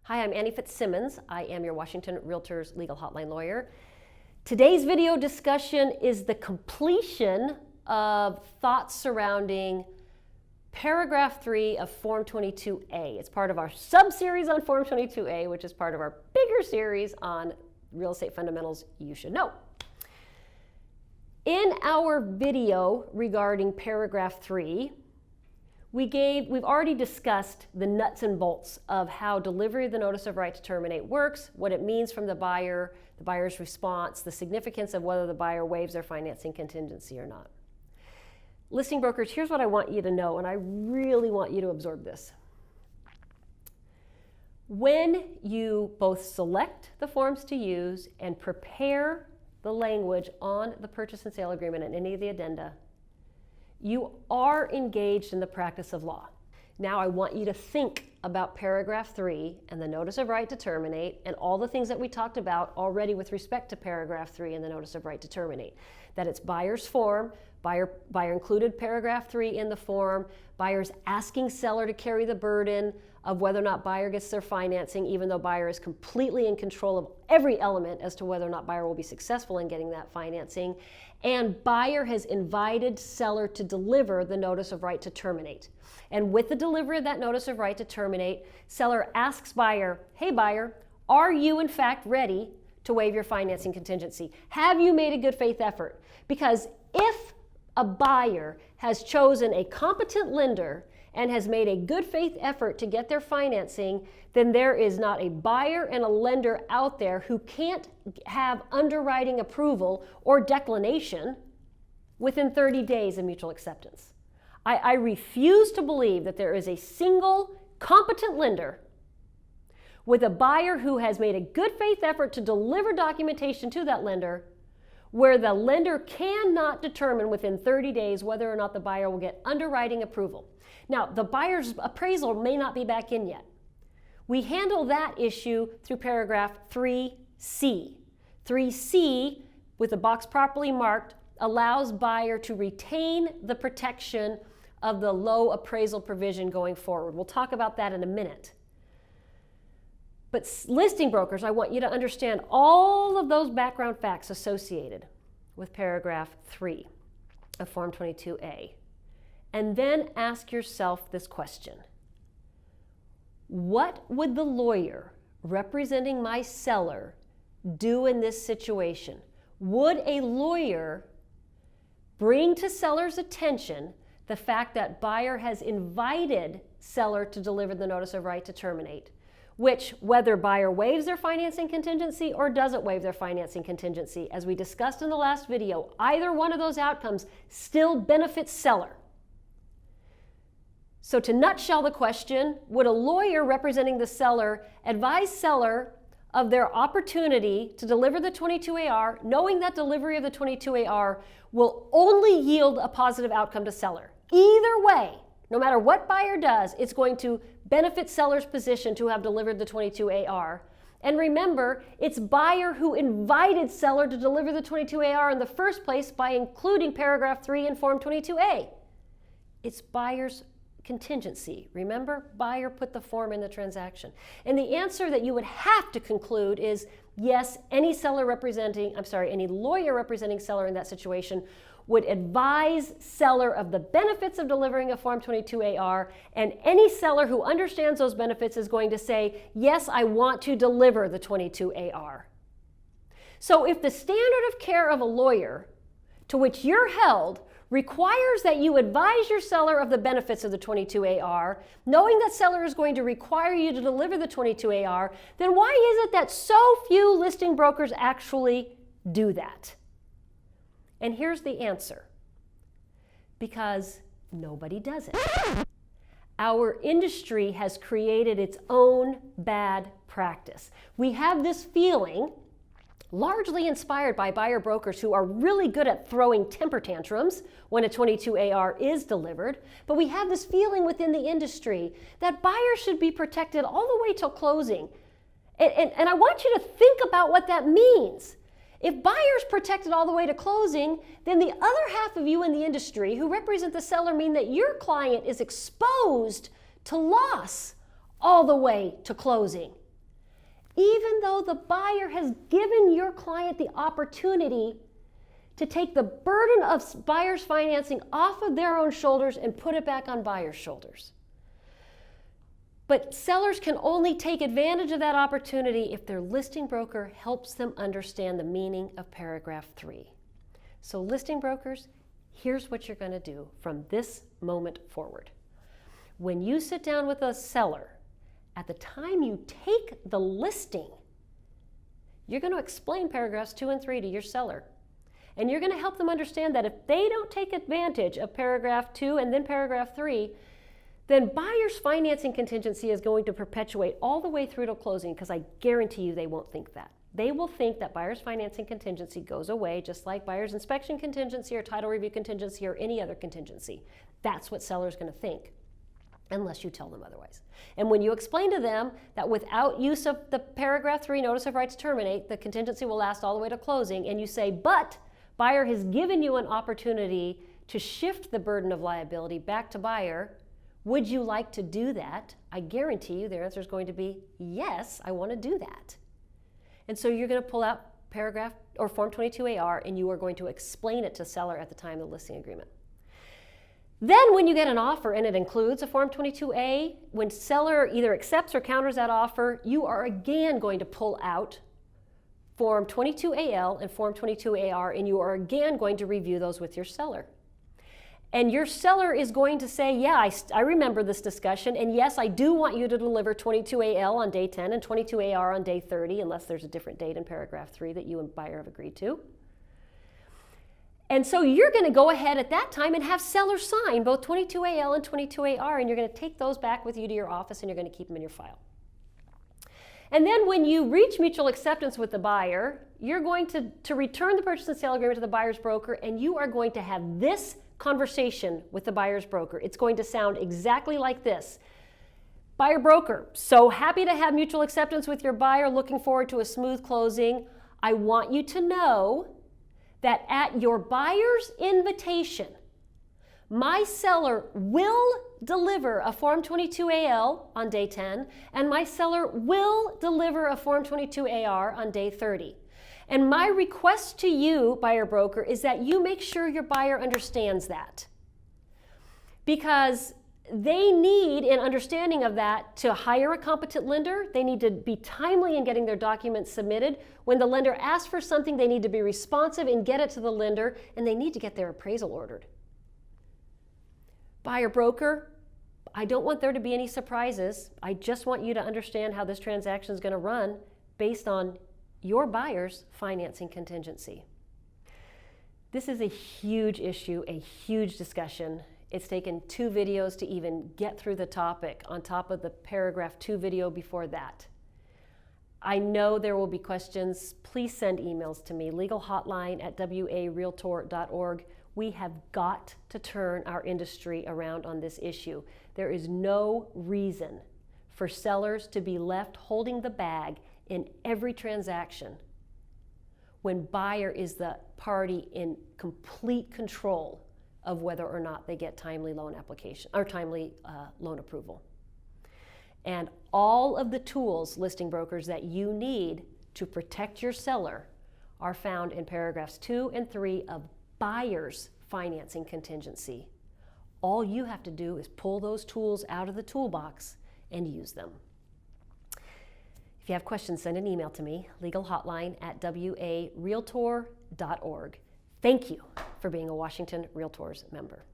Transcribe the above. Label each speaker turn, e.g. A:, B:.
A: Hi, I'm Annie Fitzsimmons. I am your Washington Realtors Legal Hotline lawyer. Today's video discussion is the completion of thoughts surrounding paragraph 3 of Form 22A. It's part of our sub-series on Form 22A, which is part of our bigger series on real estate fundamentals you should know. In our video regarding paragraph 3, we've already discussed the nuts and bolts of how delivery of the notice of right to terminate works, what it means from the buyer's response, the significance of whether the buyer waives their financing contingency or not. Listing brokers, here's what I want you to know, and I really want you to absorb this. When you both select the forms to use and prepare the language on the purchase and sale agreement and any of the addenda, you are engaged in the practice of law. Now I want you to think about paragraph 3 and the notice of right to terminate and all the things that we talked about already with respect to paragraph 3 and the notice of right to terminate. That it's buyer's form, buyer included paragraph 3 in the form, buyer's asking seller to carry the burden of whether or not buyer gets their financing, even though buyer is completely in control of every element as to whether or not buyer will be successful in getting that financing. And buyer has invited seller to deliver the notice of right to terminate. And with the delivery of that notice of right to terminate, seller asks buyer, hey buyer, are you in fact ready to waive your financing contingency? Have you made a good faith effort? Because if a buyer has chosen a competent lender and has made a good faith effort to get their financing, then there is not a buyer and a lender out there who can't have underwriting approval or declination within 30 days of mutual acceptance. I refuse to believe that there is a single competent lender with a buyer who has made a good faith effort to deliver documentation to that lender where the lender cannot determine within 30 days whether or not the buyer will get underwriting approval. Now, the buyer's appraisal may not be back in yet. We handle that issue through paragraph 3C. 3C, with the box properly marked, allows buyer to retain the protection of the low appraisal provision going forward. We'll talk about that in a minute. But listing brokers, I want you to understand all of those background facts associated with paragraph 3 of Form 22A. And then ask yourself this question. What would the lawyer representing my seller do in this situation? Would a lawyer bring to seller's attention the fact that buyer has invited seller to deliver the notice of right to terminate, which, whether buyer waives their financing contingency or doesn't waive their financing contingency, as we discussed in the last video, either one of those outcomes still benefits seller. So to nutshell the question, would a lawyer representing the seller advise seller of their opportunity to deliver the 22AR, knowing that delivery of the 22AR will only yield a positive outcome to seller? Either way, no matter what buyer does, it's going to benefit seller's position to have delivered the 22AR. And remember, it's buyer who invited seller to deliver the 22AR in the first place by including paragraph 3 in Form 22A. It's buyer's contingency. Remember, buyer put the form in the transaction. And the answer that you would have to conclude is yes, any lawyer representing seller in that situation would advise seller of the benefits of delivering a Form 22AR, and any seller who understands those benefits is going to say, yes, I want to deliver the 22AR. So if the standard of care of a lawyer to which you're held requires that you advise your seller of the benefits of the 22AR, knowing that seller is going to require you to deliver the 22AR, then why is it that so few listing brokers actually do that? And here's the answer. Because nobody does it. Our industry has created its own bad practice. We have this feeling, largely inspired by buyer brokers who are really good at throwing temper tantrums when a 22AR is delivered, but we have this feeling within the industry that buyers should be protected all the way till closing. And I want you to think about what that means. If buyers protected all the way to closing, then the other half of you in the industry who represent the seller mean that your client is exposed to loss all the way to closing. even though the buyer has given your client the opportunity to take the burden of buyer's financing off of their own shoulders and put it back on buyer's shoulders. But sellers can only take advantage of that opportunity if their listing broker helps them understand the meaning of paragraph 3. So listing brokers, here's what you're going to do from this moment forward. When you sit down with a seller, at the time you take the listing, you're going to explain paragraphs 2 and 3 to your seller. And you're going to help them understand that if they don't take advantage of paragraph 2 and then paragraph 3, then buyer's financing contingency is going to perpetuate all the way through to closing, because I guarantee you they won't think that. They will think that buyer's financing contingency goes away, just like buyer's inspection contingency or title review contingency or any other contingency. That's what seller's going to think, unless you tell them otherwise. And when you explain to them that without use of the paragraph 3 notice of right to terminate, the contingency will last all the way to closing, and you say, but buyer has given you an opportunity to shift the burden of liability back to buyer, would you like to do that? I guarantee you their answer is going to be, yes, I want to do that. And so you're going to pull out paragraph or Form 22AR and you are going to explain it to seller at the time of the listing agreement. Then when you get an offer and it includes a Form 22A, when seller either accepts or counters that offer, you are again going to pull out Form 22AL and Form 22AR, and you are again going to review those with your seller. And your seller is going to say, yeah, I remember this discussion, and yes, I do want you to deliver 22AL on day 10 and 22AR on day 30, unless there's a different date in paragraph 3 that you and buyer have agreed to. And so you're going to go ahead at that time and have seller sign both 22AL and 22AR, and you're going to take those back with you to your office and you're going to keep them in your file. And then when you reach mutual acceptance with the buyer, you're going to return the purchase and sale agreement to the buyer's broker, and you are going to have this conversation with the buyer's broker. It's going to sound exactly like this. Buyer broker, so happy to have mutual acceptance with your buyer, looking forward to a smooth closing. I want you to know that at your buyer's invitation, my seller will deliver a Form 22AL on day 10, and my seller will deliver a Form 22AR on day 30. And my request to you, buyer broker, is that you make sure your buyer understands that. Because they need, in understanding of that, to hire a competent lender. They need to be timely in getting their documents submitted. When the lender asks for something, they need to be responsive and get it to the lender, and they need to get their appraisal ordered. Buyer broker, I don't want there to be any surprises. I just want you to understand how this transaction is going to run based on your buyer's financing contingency. This is a huge issue, a huge discussion. It's taken 2 videos to even get through the topic, on top of the paragraph 2 video before that. I know there will be questions. Please send emails to me, legalhotline@warealtor.org. We have got to turn our industry around on this issue. There is no reason for sellers to be left holding the bag in every transaction when buyer is the party in complete control of whether or not they get timely loan application or timely loan approval. And all of the tools, listing brokers, that you need to protect your seller are found in paragraphs 2 and 3 of buyer's financing contingency. All you have to do is pull those tools out of the toolbox and use them. If you have questions, send an email to me, legalhotline@warealtor.org. Thank you for being a Washington Realtors member.